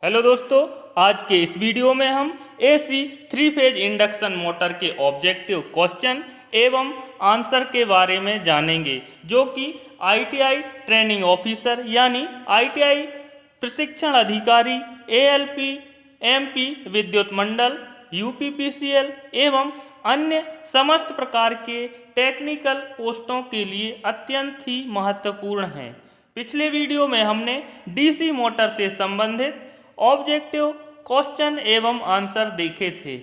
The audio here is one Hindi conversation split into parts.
हेलो दोस्तों, आज के इस वीडियो में हम एसी 3 फेज इंडक्शन मोटर के ऑब्जेक्टिव क्वेश्चन एवं आंसर के बारे में जानेंगे, जो कि आईटीआई ट्रेनिंग ऑफिसर यानी आईटीआई प्रशिक्षण अधिकारी, एएलपी, एमपी विद्युत मंडल, यूपीपीसीएल एवं अन्य समस्त प्रकार के टेक्निकल पोस्टों के लिए अत्यंत ही महत्वपूर्ण हैं। पिछले वीडियो में हमने डीसी मोटर से संबंधित ऑब्जेक्टिव क्वेश्चन एवं आंसर देखे थे।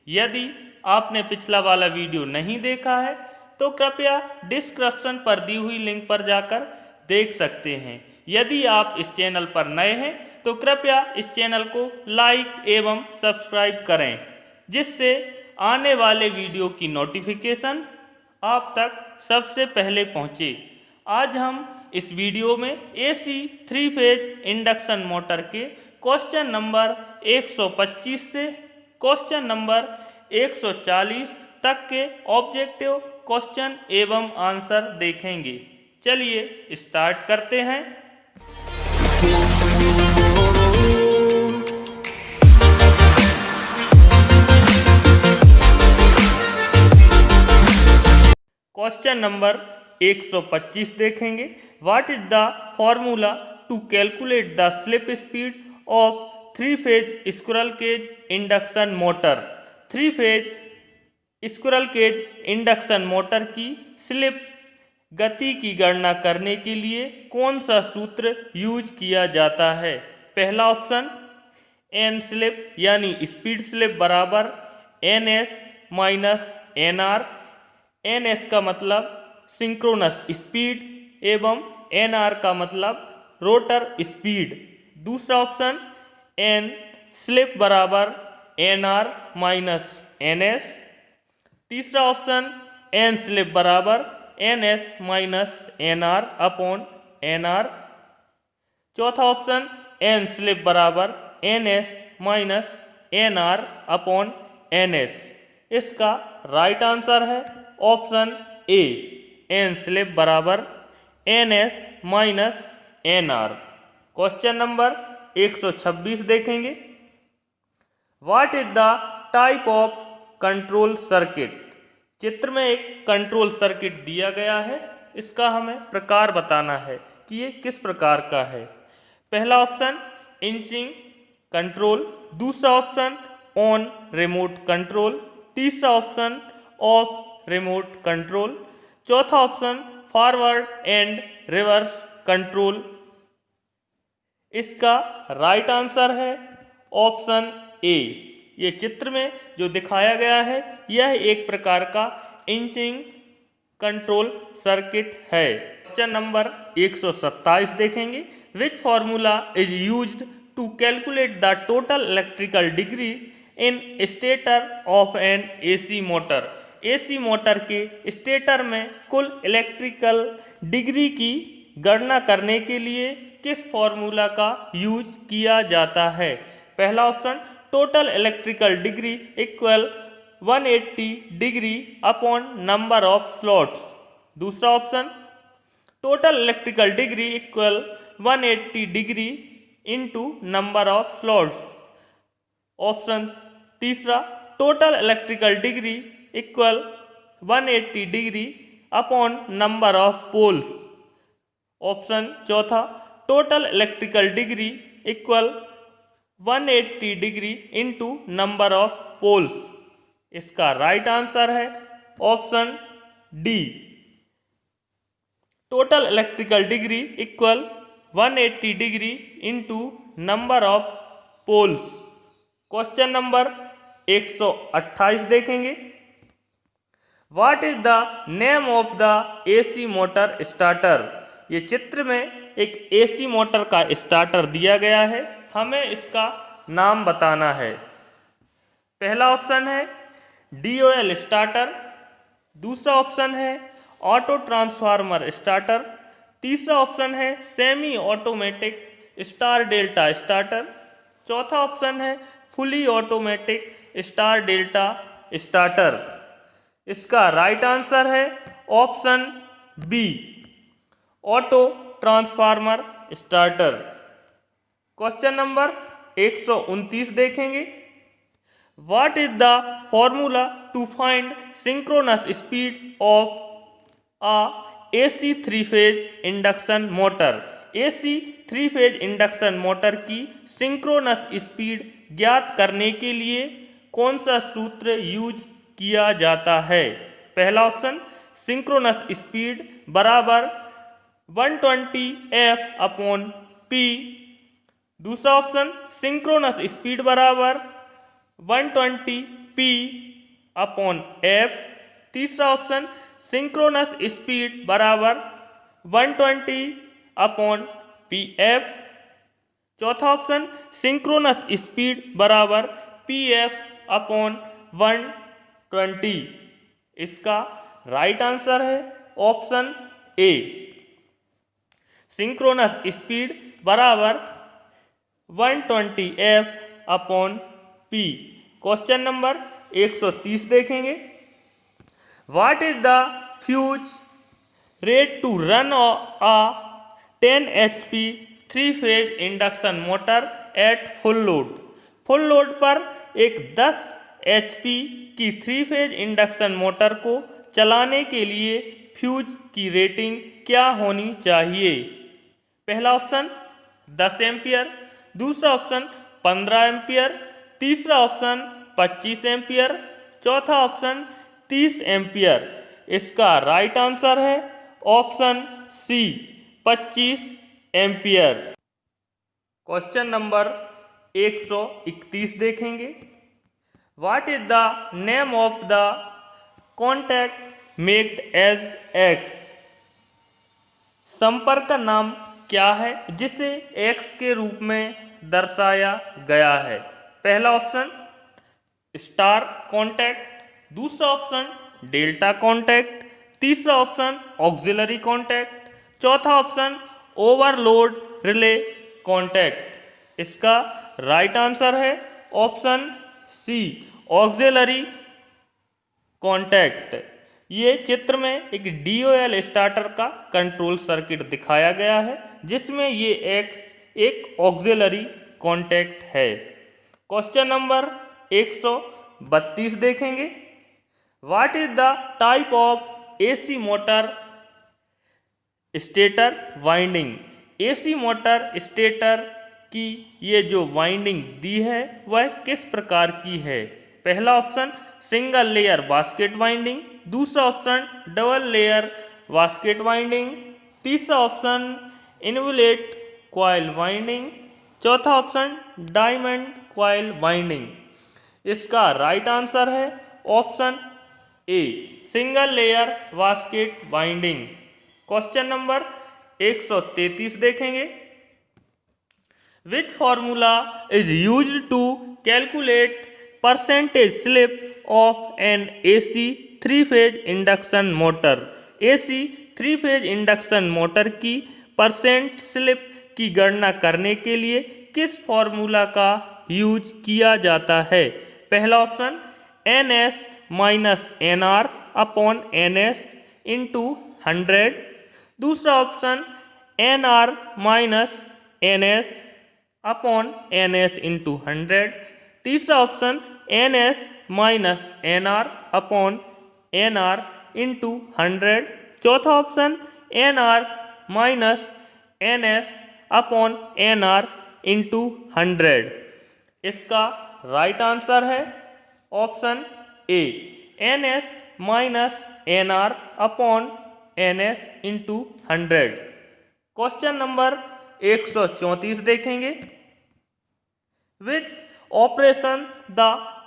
यदि आपने पिछला वाला वीडियो नहीं देखा है तो कृपया डिस्क्रिप्शन पर दी हुई लिंक पर जाकर देख सकते हैं। यदि आप इस चैनल पर नए हैं तो कृपया इस चैनल को लाइक एवं सब्सक्राइब करें, जिससे आने वाले वीडियो की नोटिफिकेशन आप तक सबसे पहले पहुंचे। आज हम इस वीडियो में एसी 3 फेज इंडक्शन मोटर के क्वेश्चन नंबर 125 से क्वेश्चन नंबर 140 तक के ऑब्जेक्टिव क्वेश्चन एवं आंसर देखेंगे। चलिए स्टार्ट करते हैं। क्वेश्चन नंबर 125 देखेंगे। What is the formula to calculate the slip speed of 3 phase squirrel cage induction motor. 3 phase squirrel cage induction motor की स्लिप गति की गणना करने के लिए कौन सा सूत्र यूज किया जाता है? पहला ऑप्शन एन स्लिप यानी स्पीड स्लिप बराबर N S minus N R. N S का मतलब सिंक्रोनस स्पीड एवं एन आर का मतलब रोटर स्पीड। दूसरा ऑप्शन एन स्लिप बराबर N R minus N S. तीसरा ऑप्शन एन स्लिप बराबर N S minus N R upon N R. चौथा ऑप्शन एन स्लिप बराबर N S minus N R upon N S. इसका राइट आंसर है ऑप्शन ए, एन स्लिप बराबर N S minus N R. Question number 126 देखेंगे। What is the type of control circuit? चित्र में एक कंट्रोल सर्किट दिया गया है, इसका हमें प्रकार बताना है कि ये किस प्रकार का है। पहला ऑप्शन इंचिंग कंट्रोल, दूसरा ऑप्शन ऑन रिमोट कंट्रोल, तीसरा ऑप्शन ऑफ रिमोट कंट्रोल, चौथा option forward and reverse control. इसका राइट आंसर है ऑप्शन ए। ये चित्र में जो दिखाया गया है यह एक प्रकार का इंचिंग कंट्रोल सर्किट है। क्वेश्चन नंबर 127 देखेंगे। Which formula is used to calculate the total electrical degree in stator of an AC motor? AC motor के स्टेटर में कुल इलेक्ट्रिकल डिग्री की गणना करने के लिए किस फॉर्मूला का यूज किया जाता है? पहला option total electrical degree equal 180 degree upon number of slots. दूसरा option total electrical degree equal 180 degree into number of slots. Option तीसरा total electrical degree equal 180 degree upon number of poles. Option चौथा total electrical degree equal 180 degree into number of poles. इसका राइट आंसर है option D, total electrical degree equal 180 degree into number of poles. Question number 128 देखेंगे। What is the name of the AC motor starter? ये चित्र में एक एसी मोटर का स्टार्टर दिया गया है, हमें इसका नाम बताना है। पहला ऑप्शन है डीओएल स्टार्टर, दूसरा ऑप्शन है ऑटो ट्रांसफार्मर स्टार्टर, तीसरा ऑप्शन है semi automatic star delta starter, चौथा ऑप्शन है fully automatic star delta starter. इसका राइट आंसर है option B, auto transformer starter. Question number 129 देखेंगे। What is the formula to find synchronous speed of a AC 3 phase induction motor. AC 3 phase induction motor की सिंक्रोनस स्पीड ज्ञात करने के लिए कौन सा सूत्र यूज किया जाता है? पहला ऑप्शन सिंक्रोनस स्पीड बराबर 120 F/P। दूसरा ऑप्शन सिंक्रोनस स्पीड बराबर 120 P/F। तीसरा ऑप्शन सिंक्रोनस स्पीड बराबर 120/PF। चौथा ऑप्शन सिंक्रोनस स्पीड बराबर PF/120। इसका राइट आंसर है ऑप्शन ए, सिंक्रोनस स्पीड बराबर 120 F/P। क्वेश्चन नंबर 130 देखेंगे। What is the fuse rate to run a 10 HP 3 phase induction motor at full load. Full load पर एक 10 HP की 3 फेज इंडक्शन मोटर को चलाने के लिए फ्यूज की रेटिंग क्या होनी चाहिए? पहला ऑप्शन 10 एम्पियर, दूसरा ऑप्शन 15 एम्पियर, तीसरा ऑप्शन 25 एम्पियर, चौथा ऑप्शन 30 एम्पियर। इसका राइट आंसर है option C, 25 ampere. Question number 131 देखेंगे। What is the name of the contact marked as X. संपर्क का नाम क्या है जिसे एक्स के रूप में दर्शाया गया है? पहला ऑप्शन स्टार कॉन्टैक्ट, दूसरा ऑप्शन डेल्टा कॉन्टैक्ट, तीसरा ऑप्शन ऑक्सिलरी कॉन्टैक्ट, चौथा ऑप्शन ओवरलोड रिले कॉन्टैक्ट। इसका राइट आंसर है ऑप्शन सी, ऑक्सिलरी कॉन्टैक्ट। ये चित्र में एक DOL स्टार्टर का कंट्रोल सर्किट दिखाया गया है जिसमें ये एक्स एक ऑक्सिलरी कॉन्टैक्ट है। क्वेश्चन नंबर 132 देखेंगे। What is the type of AC motor stator winding. AC motor stator की ये जो वाइंडिंग दी है वह किस प्रकार की है? पहला option single layer basket winding, दूसरा option double layer basket winding, तीसरा ऑप्शन इन्वोलेट कॉइल वाइंडिंग, चौथा ऑप्शन डायमंड कॉइल वाइंडिंग। इसका राइट आंसर है option A, single layer basket winding. Question number 133 देखेंगे। Which formula is used to calculate percentage slip of an AC 3 phase induction motor. AC 3 phase induction motor की परसेंट स्लिप की गणना करने के लिए किस फॉर्मूला का यूज किया जाता है? पहला option NS minus NR/NS into 100, दूसरा option NR minus NS/NS into 100, तीसरा option NS minus NR/NR into 100, चौथा option NR minus NS/NR into 100। इसका राइट आंसर है option A, NS minus NR/NS into 100। Question number 134 देखेंगे। Which operation the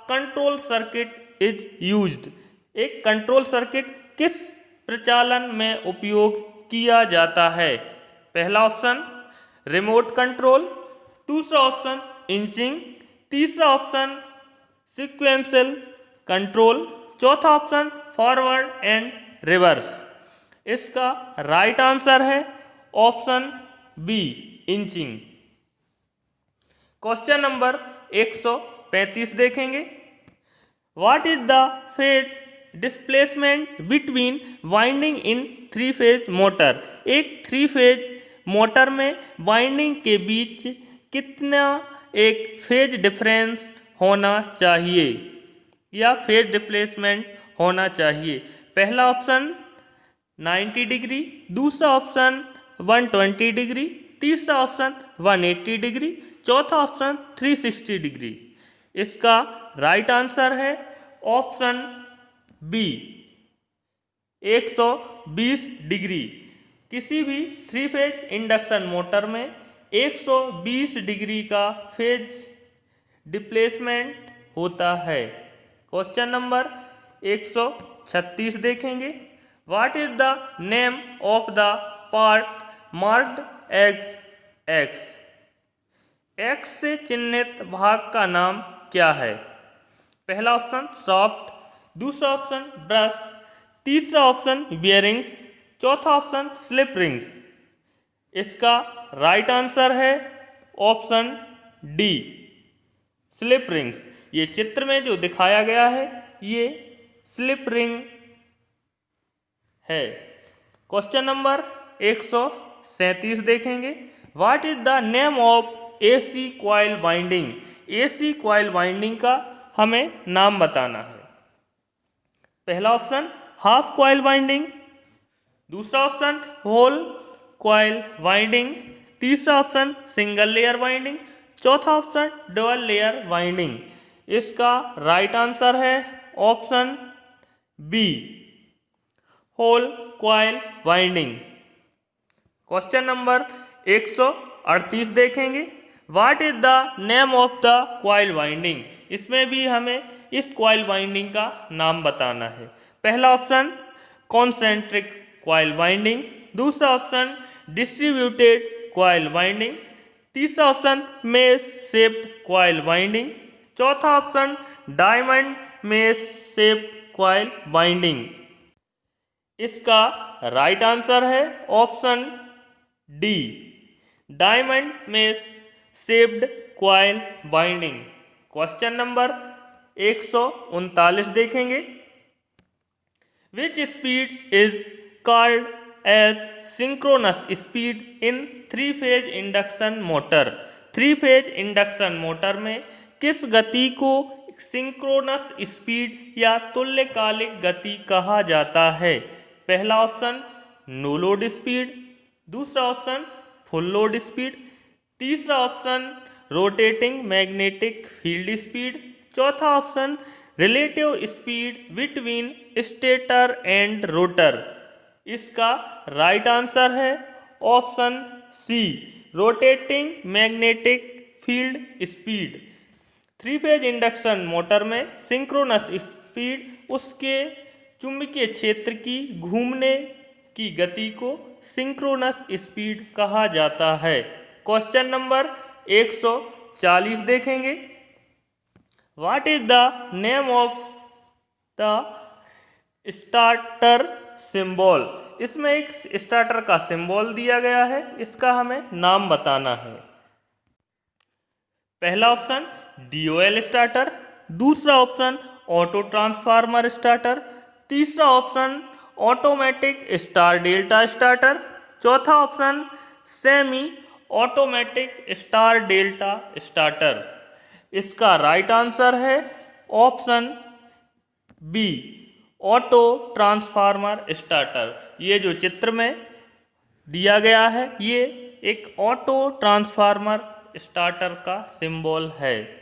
control circuit is used. एक कंट्रोल सर्किट किस प्रचालन में उपयोग किया जाता है? पहला ऑप्शन रिमोट कंट्रोल, दूसरा ऑप्शन इंचिंग, तीसरा ऑप्शन सीक्वेंशियल कंट्रोल, चौथा ऑप्शन फॉरवर्ड एंड रिवर्स। इसका राइट आंसर है option B, inching. Question number 135 देखेंगे। What is the phase displacement between winding in 3 phase motor. एक 3 फेज मोटर में वाइंडिंग के बीच कितना एक फेज डिफरेंस होना चाहिए या फेज डिस्प्लेसमेंट होना चाहिए। पहला ऑप्शन 90 डिग्री, दूसरा ऑप्शन 120 डिग्री, तीसरा ऑप्शन 180 डिग्री, चौथा ऑप्शन 360 डिग्री। इसका राइट आंसर है ऑप्शन बी 120 डिग्री। किसी भी 3 फेज इंडक्शन मोटर में 120 डिग्री का फेज डिस्प्लेसमेंट होता है। क्वेश्चन नंबर 136 देखेंगे। What is the name of the part marked x? X से चिन्हित भाग का नाम क्या है? पहला ऑप्शन सॉफ्ट, दूसरा ऑप्शन ब्रश, तीसरा ऑप्शन बियरिंग्स, चौथा ऑप्शन स्लिप रिंग्स। इसका राइट आंसर है ऑप्शन डी स्लिप रिंग्स। ये चित्र में जो दिखाया गया है ये स्लिप रिंग है। क्वेश्चन नंबर 137 देखेंगे। What is the name of AC coil winding? AC coil winding का हमें नाम बताना है। पहला ऑप्शन हाफ कॉइल वाइंडिंग, दूसरा ऑप्शन होल कॉइल वाइंडिंग, तीसरा ऑप्शन सिंगल लेयर वाइंडिंग, चौथा ऑप्शन डबल लेयर वाइंडिंग। इसका राइट आंसर है option B whole coil winding. Question number 138 देखेंगे। What is the name of the coil winding? इसमें भी हमें इस कॉइल वाइंडिंग का नाम बताना है। पहला ऑप्शन कॉन्सेंट्रिक कॉइल वाइंडिंग, दूसरा ऑप्शन डिस्ट्रीब्यूटेड कॉइल वाइंडिंग, तीसरा option mesh shaped coil winding, चौथा option diamond mesh shaped coil winding. इसका राइट आंसर है option D diamond mesh shaped coil winding. Question number 139 देखेंगे। Which speed is called as synchronous speed in 3 phase induction motor? 3 phase induction motor में किस गति को सिंक्रोनस स्पीड या तुल्यकालिक गति कहा जाता है? पहला ऑप्शन नो लोड स्पीड, दूसरा ऑप्शन फुल लोड स्पीड, तीसरा option rotating magnetic field speed, चौथा option relative speed between stator and rotor. इसका राइट आंसर है option C rotating magnetic field speed. 3 phase induction motor में सिंक्रोनस स्पीड उसके चुंबकीय क्षेत्र की घूमने की गति को सिंक्रोनस स्पीड कहा जाता है। क्वेश्चन नंबर 140 देखेंगे। What is the name of the starter symbol? इसमें एक स्टार्टर का सिंबल दिया गया है, इसका हमें नाम बताना है। पहला ऑप्शन DOL स्टार्टर, दूसरा ऑप्शन ऑटो ट्रांसफार्मर स्टार्टर, तीसरा option automatic star delta starter, चौथा option semi automatic star delta starter. इसका राइट आंसर है option B auto transformer starter. ये जो चित्र में दिया गया है ये एक ऑटो ट्रांसफार्मर स्टार्टर का सिंबल है।